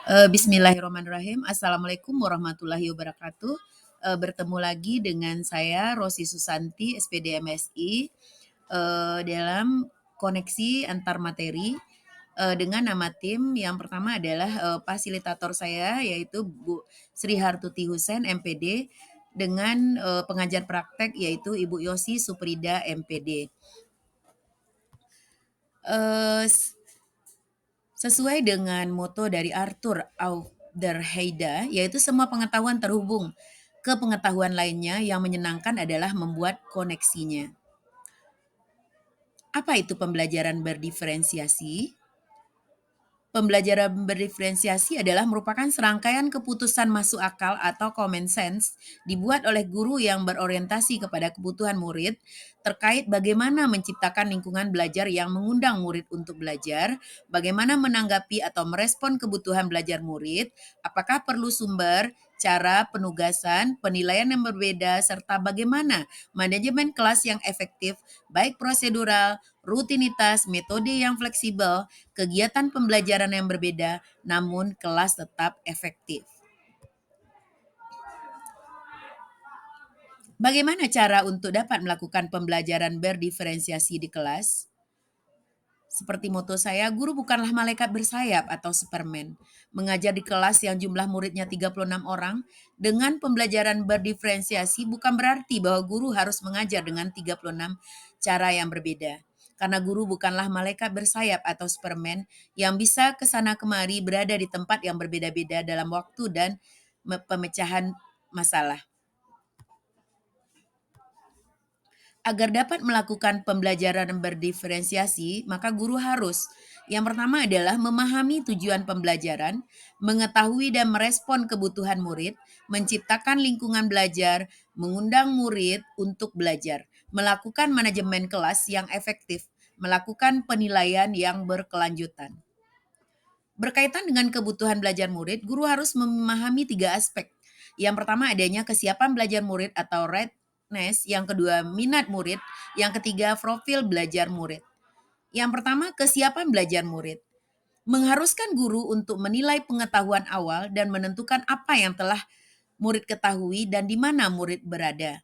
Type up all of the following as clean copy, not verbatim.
Bismillahirrahmanirrahim. Assalamualaikum warahmatullahi wabarakatuh. Bertemu lagi dengan saya Rosi Susanti, SPD MSI, dalam koneksi antar materi dengan nama tim. Yang pertama adalah fasilitator saya yaitu Bu Sri Hartuti Husen MPD dengan pengajar praktek yaitu Ibu Yosi Suprida MPD. Eh, Sesuai dengan moto dari Arthur Auderheide, yaitu semua pengetahuan terhubung ke pengetahuan lainnya yang menyenangkan adalah membuat koneksinya. Apa itu pembelajaran berdiferensiasi? Pembelajaran berdiferensiasi adalah merupakan serangkaian keputusan masuk akal atau common sense dibuat oleh guru yang berorientasi kepada kebutuhan murid terkait bagaimana menciptakan lingkungan belajar yang mengundang murid untuk belajar, bagaimana menanggapi atau merespon kebutuhan belajar murid, apakah perlu sumber, cara, penugasan, penilaian yang berbeda, serta bagaimana manajemen kelas yang efektif, baik prosedural, rutinitas, metode yang fleksibel, kegiatan pembelajaran yang berbeda, namun kelas tetap efektif. Bagaimana cara untuk dapat melakukan pembelajaran berdiferensiasi di kelas? Seperti moto saya, guru bukanlah malaikat bersayap atau Superman. Mengajar di kelas yang jumlah muridnya 36 orang dengan pembelajaran berdiferensiasi bukan berarti bahwa guru harus mengajar dengan 36 cara yang berbeda. Karena guru bukanlah malaikat bersayap atau Superman yang bisa kesana kemari berada di tempat yang berbeda-beda dalam waktu dan pemecahan masalah. Agar dapat melakukan pembelajaran berdiferensiasi, maka guru harus yang pertama adalah memahami tujuan pembelajaran, mengetahui dan merespon kebutuhan murid, menciptakan lingkungan belajar, mengundang murid untuk belajar, melakukan manajemen kelas yang efektif, melakukan penilaian yang berkelanjutan. Berkaitan dengan kebutuhan belajar murid, guru harus memahami 3 aspek. Yang pertama adanya kesiapan belajar murid atau readiness, yang kedua minat murid, yang ketiga profil belajar murid. Yang pertama kesiapan belajar murid. Mengharuskan guru untuk menilai pengetahuan awal dan menentukan apa yang telah murid ketahui dan di mana murid berada.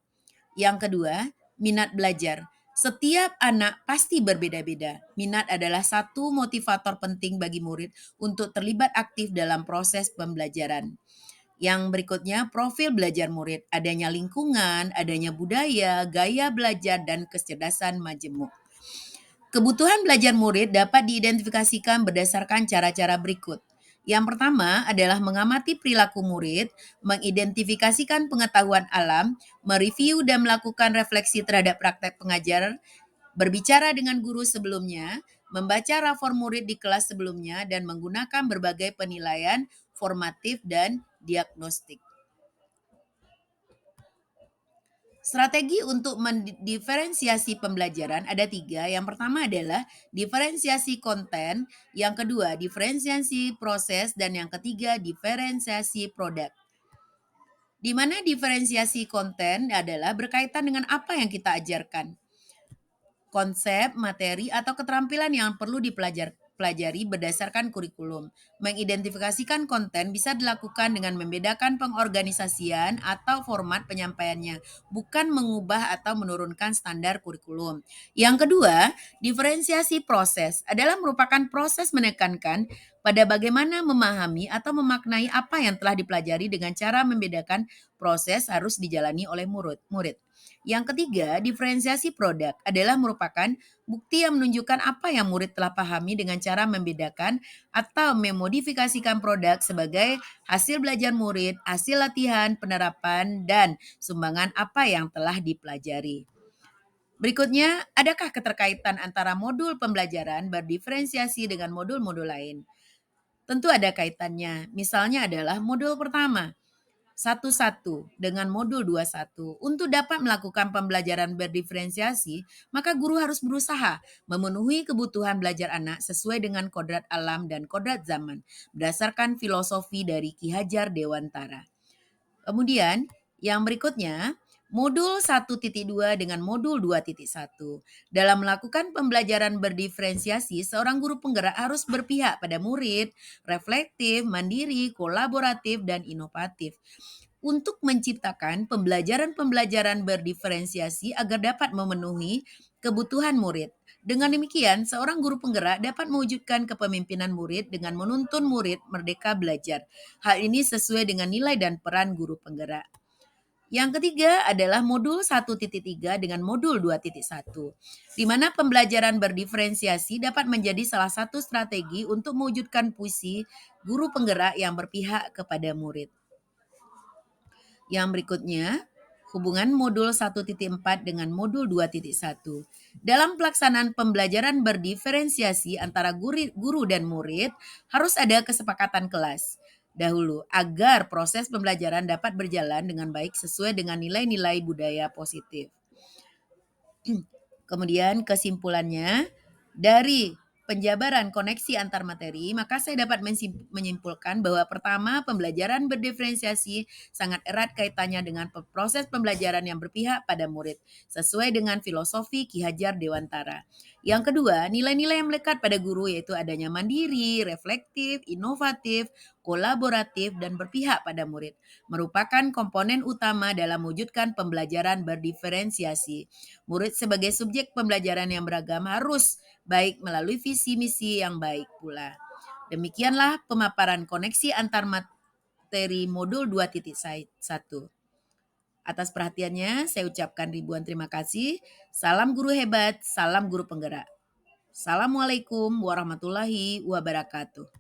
Yang kedua, minat belajar. Setiap anak pasti berbeda-beda. Minat adalah satu motivator penting bagi murid untuk terlibat aktif dalam proses pembelajaran. Yang berikutnya, profil belajar murid. Adanya lingkungan, adanya budaya, gaya belajar, dan kecerdasan majemuk. Kebutuhan belajar murid dapat diidentifikasikan berdasarkan cara-cara berikut. Yang pertama adalah mengamati perilaku murid, mengidentifikasikan pengetahuan alam, mereview dan melakukan refleksi terhadap praktek pengajar, berbicara dengan guru sebelumnya, membaca rapor murid di kelas sebelumnya, dan menggunakan berbagai penilaian formatif dan diagnostik. Strategi untuk mendiferensiasi pembelajaran ada 3. Yang pertama adalah diferensiasi konten, yang kedua diferensiasi proses, dan yang ketiga diferensiasi produk. Di mana diferensiasi konten adalah berkaitan dengan apa yang kita ajarkan. Konsep, materi, atau keterampilan yang perlu dipelajari berdasarkan kurikulum. Mengidentifikasikan konten bisa dilakukan dengan membedakan pengorganisasian atau format penyampaiannya, bukan mengubah atau menurunkan standar kurikulum. Yang kedua, diferensiasi proses adalah merupakan proses menekankan pada bagaimana memahami atau memaknai apa yang telah dipelajari dengan cara membedakan proses harus dijalani oleh murid. Yang ketiga, diferensiasi produk adalah merupakan bukti yang menunjukkan apa yang murid telah pahami dengan cara membedakan atau memodifikasikan produk sebagai hasil belajar murid, hasil latihan, penerapan, dan sumbangan apa yang telah dipelajari. Berikutnya, adakah keterkaitan antara modul pembelajaran berdiferensiasi dengan modul-modul lain? Tentu ada kaitannya. Misalnya adalah modul pertama, 1.1 dengan modul 2.1. Untuk dapat melakukan pembelajaran berdiferensiasi, maka guru harus berusaha memenuhi kebutuhan belajar anak sesuai dengan kodrat alam dan kodrat zaman, berdasarkan filosofi dari Ki Hajar Dewantara. Kemudian, yang berikutnya, Modul 1.2 dengan modul 2.1. Dalam melakukan pembelajaran berdiferensiasi, seorang guru penggerak harus berpihak pada murid, reflektif, mandiri, kolaboratif, dan inovatif untuk menciptakan pembelajaran-pembelajaran berdiferensiasi agar dapat memenuhi kebutuhan murid. Dengan demikian, seorang guru penggerak dapat mewujudkan kepemimpinan murid dengan menuntun murid merdeka belajar. Hal ini sesuai dengan nilai dan peran guru penggerak. Yang ketiga adalah modul 1.3 dengan modul 2.1, di mana pembelajaran berdiferensiasi dapat menjadi salah satu strategi untuk mewujudkan puisi guru penggerak yang berpihak kepada murid. Yang berikutnya, hubungan modul 1.4 dengan modul 2.1. Dalam pelaksanaan pembelajaran berdiferensiasi antara guru dan murid, harus ada kesepakatan kelas dahulu agar proses pembelajaran dapat berjalan dengan baik sesuai dengan nilai-nilai budaya positif. Kemudian kesimpulannya, dari penjabaran koneksi antar materi, maka saya dapat menyimpulkan bahwa pertama, pembelajaran berdiferensiasi sangat erat kaitannya dengan proses pembelajaran yang berpihak pada murid, sesuai dengan filosofi Ki Hajar Dewantara. Yang kedua, nilai-nilai yang melekat pada guru yaitu adanya mandiri, reflektif, inovatif, kolaboratif, dan berpihak pada murid, merupakan komponen utama dalam mewujudkan pembelajaran berdiferensiasi. Murid sebagai subjek pembelajaran yang beragam harus baik melalui visi misi yang baik pula. Demikianlah pemaparan koneksi antar materi modul 2.1. Atas perhatiannya, saya ucapkan ribuan terima kasih. Salam guru hebat, salam guru penggerak. Assalamualaikum warahmatullahi wabarakatuh.